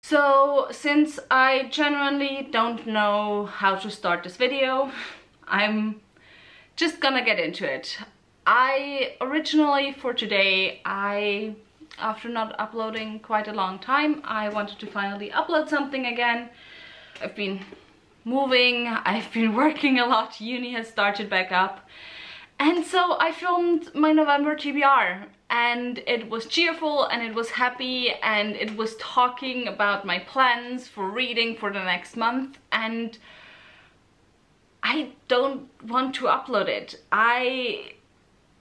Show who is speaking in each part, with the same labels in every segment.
Speaker 1: So since I genuinely don't know how to start this video, I'm just gonna get into it. I originally for today, after not uploading quite a long time, I wanted to finally upload something again. I've been moving, I've been working a lot, uni has started back up. And so I filmed my November TBR, and it was cheerful and it was happy and it was talking about my plans for reading for the next month, and I don't want to upload it.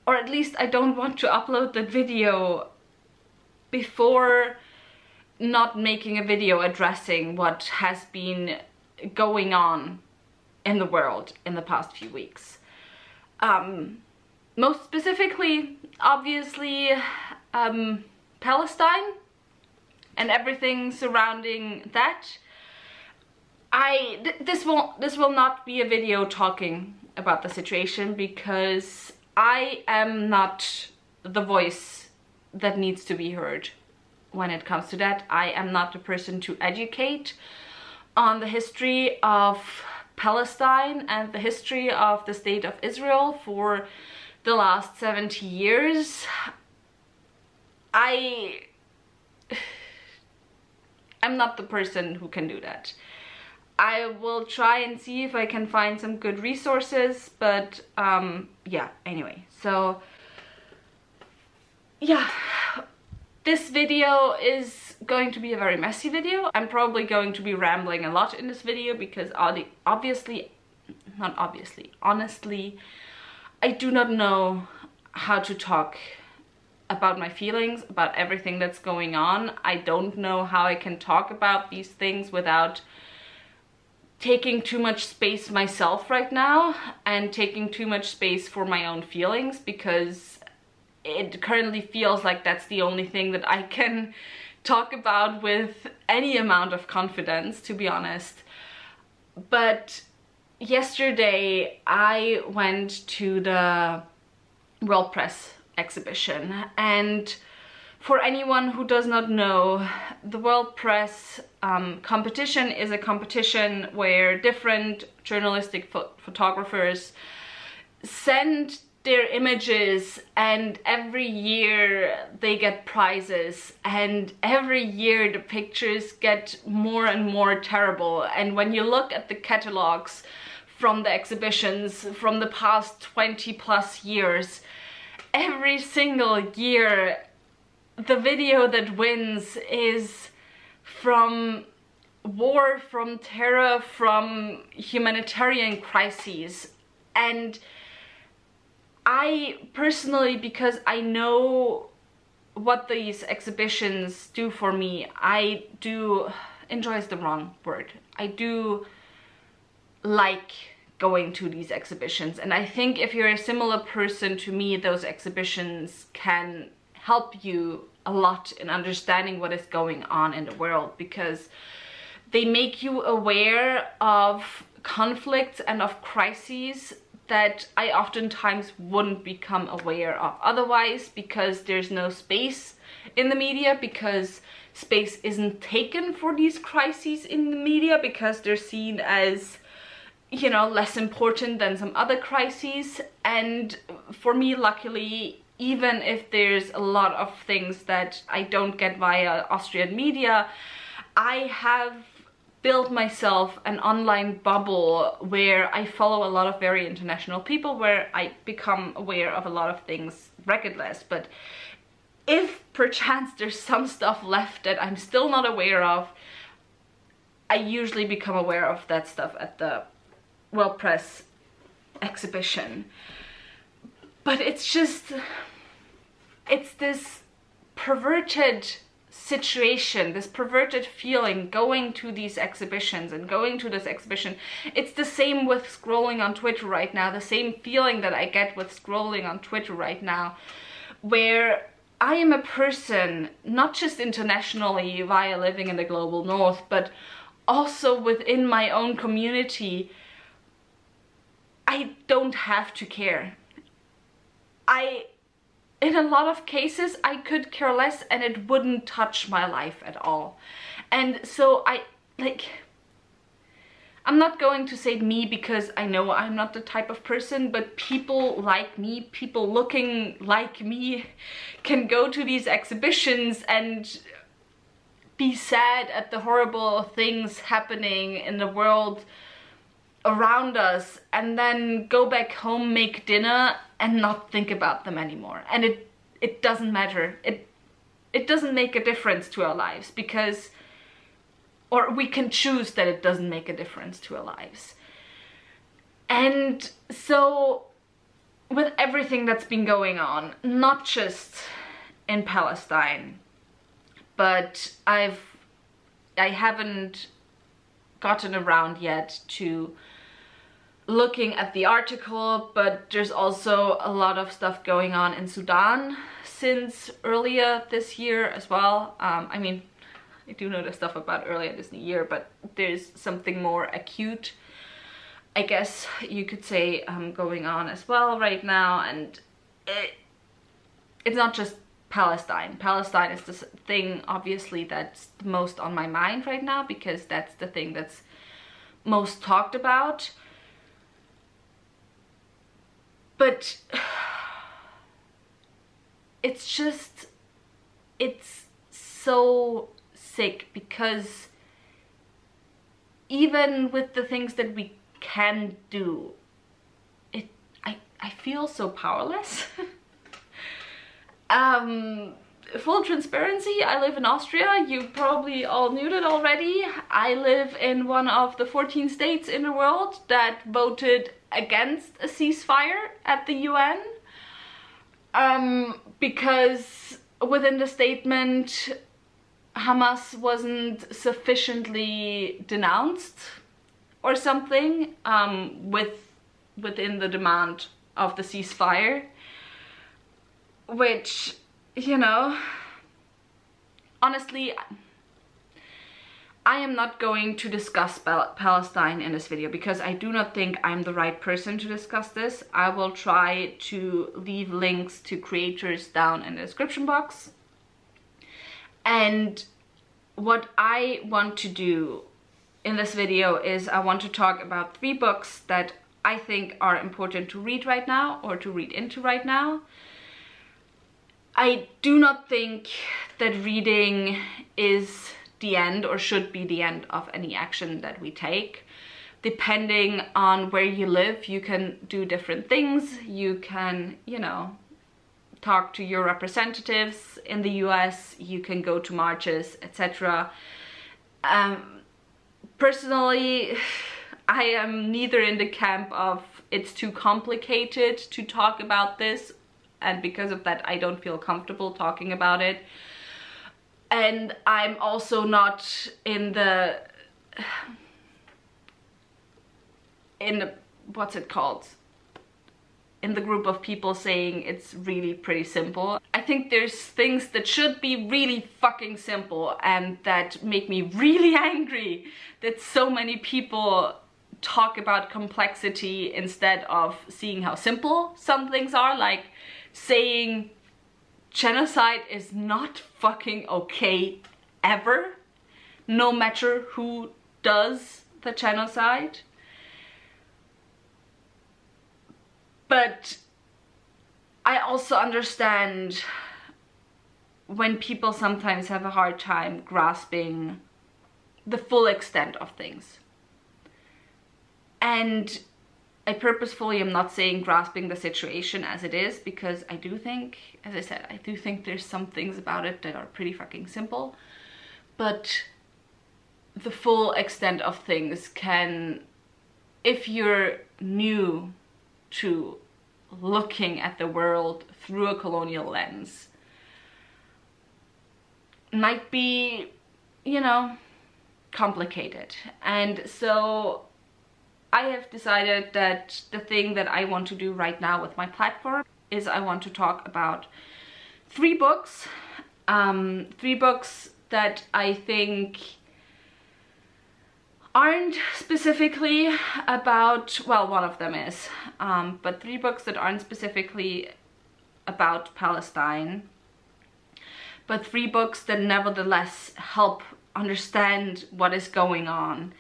Speaker 1: Or at least I don't want to upload that video before not making a video addressing what has been going on in the world in the past few weeks. Most specifically, obviously, Palestine and everything surrounding that. This will not be a video talking about the situation, because I am not the voice that needs to be heard when it comes to that. I am not the person to educate on the history of Palestine and the history of the state of Israel for the last 70 years. I'm not the person who can do that. I will try and see if I can find some good resources, but yeah, anyway, so yeah, this video is going to be a very messy video. I'm probably going to be rambling a lot in this video because honestly, I do not know how to talk about my feelings, about everything that's going on. I don't know how I can talk about these things without taking too much space myself right now and taking too much space for my own feelings, because it currently feels like that's the only thing that I can talk about with any amount of confidence, to be honest. But yesterday I went to the World Press exhibition, and for anyone who does not know, the World Press competition is a competition where different journalistic photographers send their images, and every year they get prizes, and every year the pictures get more and more terrible. And when you look at the catalogs from the exhibitions from the past 20+ years, every single year the video that wins is from war, from terror, from humanitarian crises. And I personally, because I know what these exhibitions do for me, enjoy is the wrong word. I do like going to these exhibitions, and I think if you're a similar person to me, those exhibitions can help you a lot in understanding what is going on in the world, because they make you aware of conflicts and of crises that I oftentimes wouldn't become aware of otherwise, because there's no space in the media, because space isn't taken for these crises in the media, because they're seen as, you know, less important than some other crises. And for me, luckily, even if there's a lot of things that I don't get via Austrian media, I have built myself an online bubble where I follow a lot of very international people, where I become aware of a lot of things regardless. But if perchance there's some stuff left that I'm still not aware of, I usually become aware of that stuff at the World Press exhibition. But it's just, it's this perverted situation, this perverted feeling going to these exhibitions and going to this exhibition. It's the same with scrolling on Twitter right now, the same feeling that I get with scrolling on Twitter right now, where I am a person, not just internationally via living in the global north, but also within my own community. I don't have to care. I in a lot of cases I could care less and it wouldn't touch my life at all. And so I'm not going to say me because I know I'm not the type of person, but people like me, people looking like me, can go to these exhibitions and be sad at the horrible things happening in the world around us, and then go back home, make dinner, and not think about them anymore. And it doesn't matter. It doesn't make a difference to our lives, because, or we can choose that it doesn't make a difference to our lives. And so with everything that's been going on, not just in Palestine, but I haven't gotten around yet to looking at the article, but there's also a lot of stuff going on in Sudan since earlier this year as well. I mean, I do know the stuff about earlier this year, but there's something more acute, I guess you could say, going on as well right now. And it's not just Palestine. Palestine is the thing, obviously, that's the most on my mind right now, because that's the thing that's most talked about. But it's just, it's so sick, because even with the things that we can do, I feel so powerless. Full transparency, I live in Austria. You probably all knew that already. I live in one of the 14 states in the world that voted against a ceasefire at the UN, because within the statement Hamas wasn't sufficiently denounced or something, within the demand of the ceasefire, which, you know, honestly, I am not going to discuss Palestine in this video, because I do not think I'm the right person to discuss this. I will try to leave links to creators down in the description box. And what I want to do in this video is I want to talk about 3 books that I think are important to read right now, or to read into right now. I do not think that reading is the end, or should be the end, of any action that we take. Depending on where you live, you can do different things. You can, you know, talk to your representatives in the US, you can go to marches, etc. Personally, I am neither in the camp of it's too complicated to talk about this, and because of that I don't feel comfortable talking about it. And I'm also not in the what's it called? In the group of people saying it's really pretty simple. I think there's things that should be really fucking simple, and that make me really angry that so many people talk about complexity instead of seeing how simple some things are, like saying genocide is not fucking okay ever, no matter who does the genocide. But I also understand when people sometimes have a hard time grasping the full extent of things. And I purposefully am not saying grasping the situation as it is, because I do think, as I said, I do think there's some things about it that are pretty fucking simple. But the full extent of things can, if you're new to looking at the world through a colonial lens, might be, you know, complicated. And so I have decided that the thing that I want to do right now with my platform is I want to talk about 3 books. 3 books that I think aren't specifically about, well, one of them is, but 3 books that aren't specifically about Palestine, but 3 books that nevertheless help understand what is going on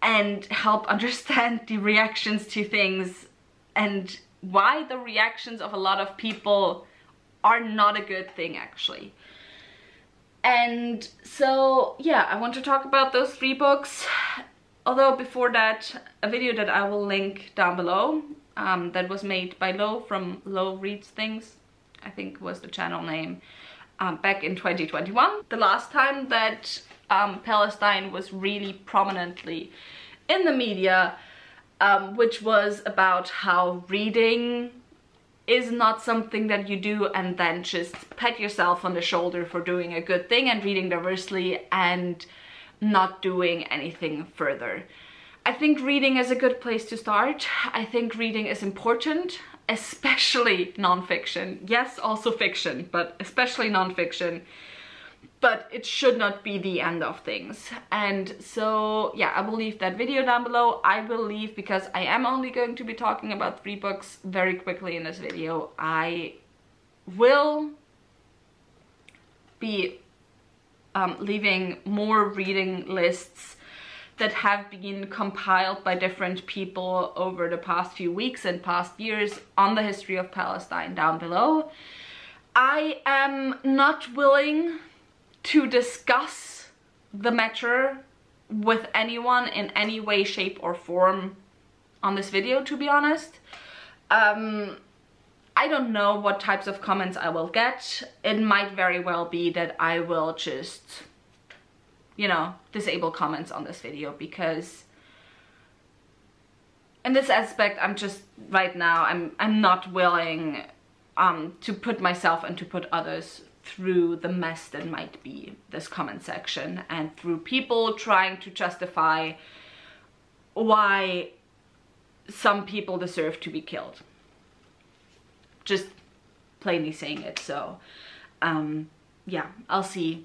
Speaker 1: and help understand the reactions to things and why the reactions of a lot of people are not a good thing actually. And so yeah, I want to talk about those 3 books. Although before that, a video that I will link down below that was made by Lo from Lo Reads Things, I think was the channel name, back in 2021. The last time that Palestine was really prominently in the media, which was about how reading is not something that you do and then just pat yourself on the shoulder for doing a good thing and reading diversely and not doing anything further. I think reading is a good place to start. I think reading is important, especially non-fiction. Yes, also fiction, but especially non-fiction. But it should not be the end of things. And so yeah, I will leave that video down below. I will leave, because I am only going to be talking about 3 books very quickly in this video, I will be leaving more reading lists that have been compiled by different people over the past few weeks and past years on the history of Palestine down below. I am not willing to discuss the matter with anyone in any way, shape or form on this video, to be honest. I don't know what types of comments I will get. It might very well be that I will just, you know, disable comments on this video, because in this aspect I'm just right now I'm not willing to put myself and to put others through the mess that might be this comment section, and through people trying to justify why some people deserve to be killed. Just plainly saying it. So yeah, I'll see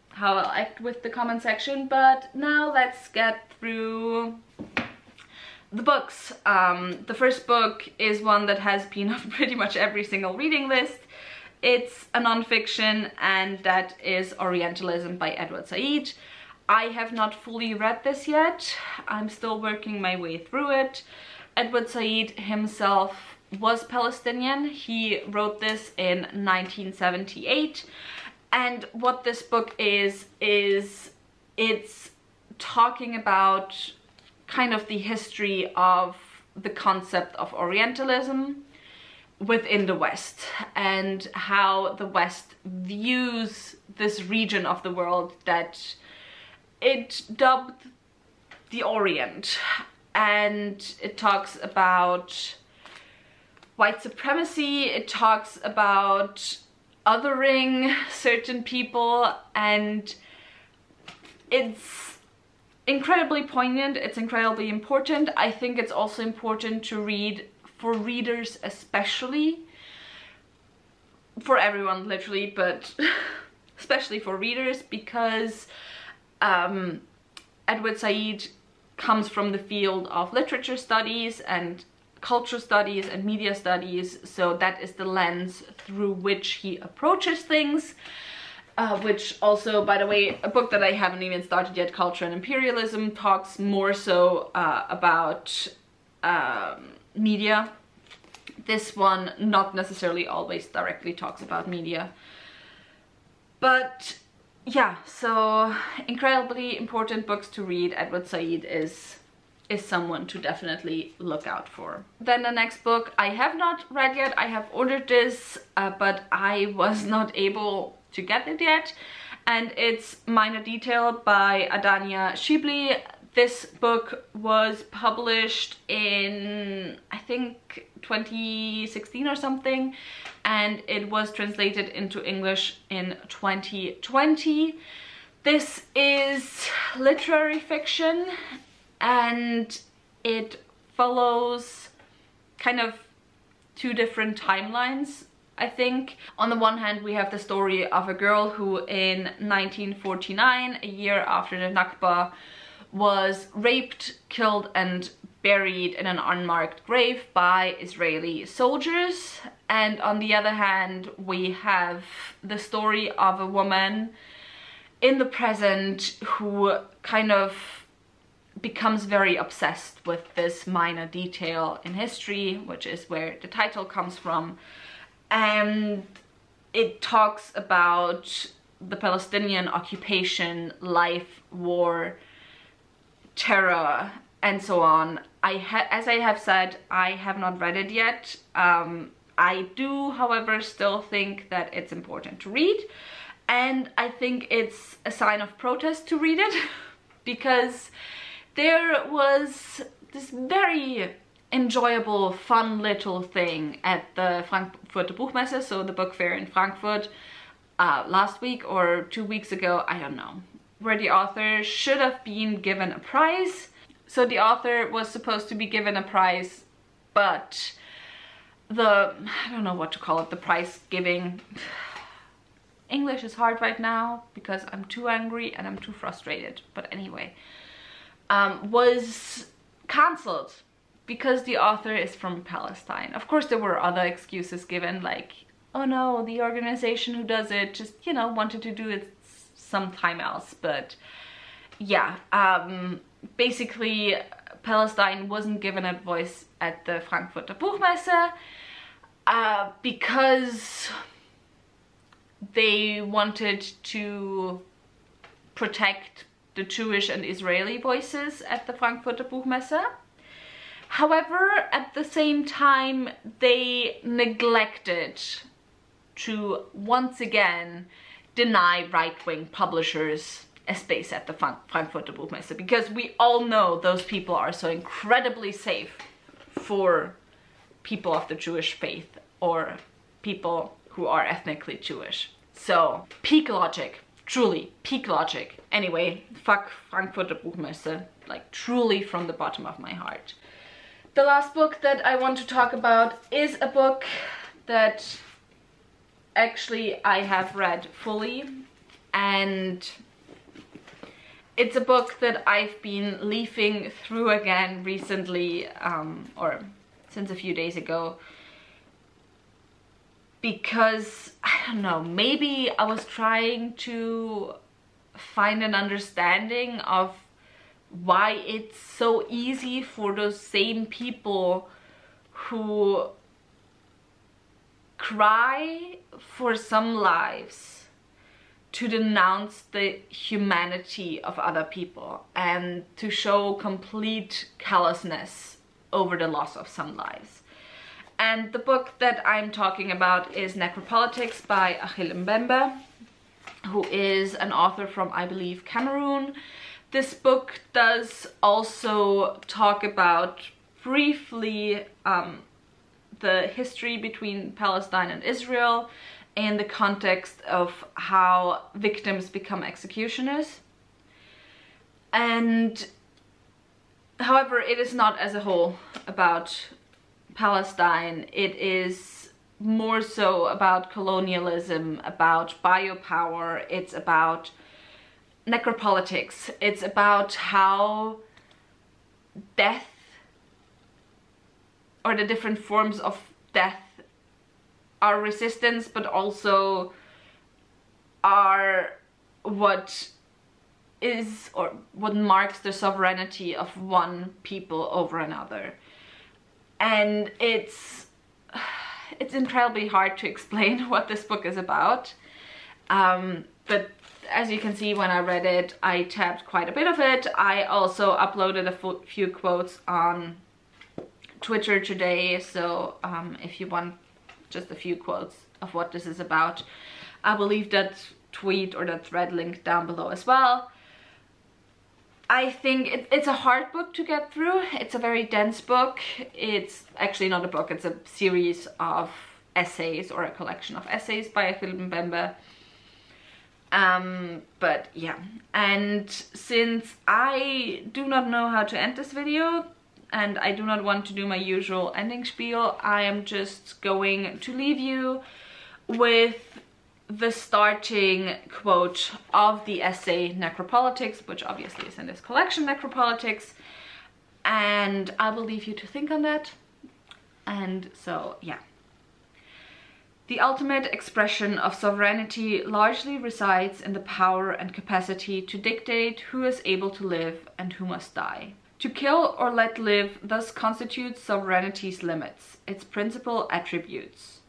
Speaker 1: how I'll act with the comment section, but now let's get through the books. The first book is one that has been on pretty much every single reading list. It's a non-fiction, and that is Orientalism by Edward Said. I have not fully read this yet. I'm still working my way through it. Edward Said himself was Palestinian. He wrote this in 1978, and what this book is it's talking about kind of the history of the concept of Orientalism within the West, and how the West views this region of the world that it dubbed the Orient. And it talks about white supremacy, it talks about othering certain people, and it's incredibly poignant, it's incredibly important. I think it's also important to read for readers, especially for everyone literally, but especially for readers, because Edward Said comes from the field of literature studies and culture studies and media studies, so that is the lens through which he approaches things, which also, by the way, a book that I haven't even started yet, Culture and Imperialism, talks more so about media. This one not necessarily always directly talks about media, but yeah, so incredibly important books to read. Edward Said is someone to definitely look out for. Then the next book I have not read yet. I have ordered this, but I was not able to get it yet, and it's Minor Detail by Adania Shibli. This book was published in, I think, 2016 or something, and it was translated into English in 2020. This is literary fiction, and it follows kind of 2 different timelines, I think. On the one hand, we have the story of a girl who in 1949, a year after the Nakba, was raped, killed and buried in an unmarked grave by Israeli soldiers. And on the other hand, we have the story of a woman in the present who kind of becomes very obsessed with this minor detail in history, which is where the title comes from. And it talks about the Palestinian occupation, life, war, terror, and so on. As I have said, I have not read it yet. I do, however, still think that it's important to read. And I think it's a sign of protest to read it because there was this very enjoyable, fun little thing at the Frankfurter Buchmesse, so the book fair in Frankfurt, last week or 2 weeks ago, I don't know, where the author should have been given a prize. So the author was supposed to be given a prize, but I don't know what to call it, the prize giving, English is hard right now because I'm too angry and I'm too frustrated, but anyway, was cancelled because the author is from Palestine. Of course there were other excuses given, like, oh no, the organization who does it just, you know, wanted to do it sometime else. But yeah, basically Palestine wasn't given a voice at the Frankfurter Buchmesse because they wanted to protect the Jewish and Israeli voices at the Frankfurter Buchmesse. However, at the same time, they neglected to once again deny right-wing publishers a space at the Frankfurter Buchmesse, because we all know those people are so incredibly safe for people of the Jewish faith or people who are ethnically Jewish. So, peak logic. Truly, peak logic. Anyway, fuck Frankfurter Buchmesse, like truly from the bottom of my heart. The last book that I want to talk about is a book that actually I have read fully, and it's a book that I've been leafing through again recently, or since a few days ago, because, I don't know, maybe I was trying to find an understanding of why it's so easy for those same people who cry for some lives to denounce the humanity of other people and to show complete callousness over the loss of some lives. And the book that I'm talking about is Necropolitics by Achille Mbembe, who is an author from, I believe, Cameroon. This book does also talk about briefly the history between Palestine and Israel in the context of how victims become executioners. And however, it is not as a whole about Palestine. It is more so about colonialism, about biopower, it's about necropolitics, it's about how death, or the different forms of death, are resistance, but also are what is, or what marks the sovereignty of one people over another. And it's incredibly hard to explain what this book is about, but as you can see, when I read it, I tabbed quite a bit of it. I also uploaded a few quotes on Twitter today, so if you want just a few quotes of what this is about, I will leave that tweet or that thread link down below as well. I think it's a hard book to get through. It's a very dense book. It's actually not a book, it's a series of essays, or a collection of essays by Achille Mbembe. But yeah, and since I do not know how to end this video, and I do not want to do my usual ending spiel, I am just going to leave you with the starting quote of the essay Necropolitics, which obviously is in this collection, Necropolitics, and I will leave you to think on that. And so, yeah. The ultimate expression of sovereignty largely resides in the power and capacity to dictate who is able to live and who must die. To kill or let live thus constitutes sovereignty's limits, its principal attributes.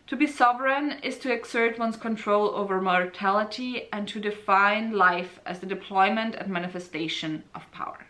Speaker 1: To be sovereign is to exert one's control over mortality and to define life as the deployment and manifestation of power.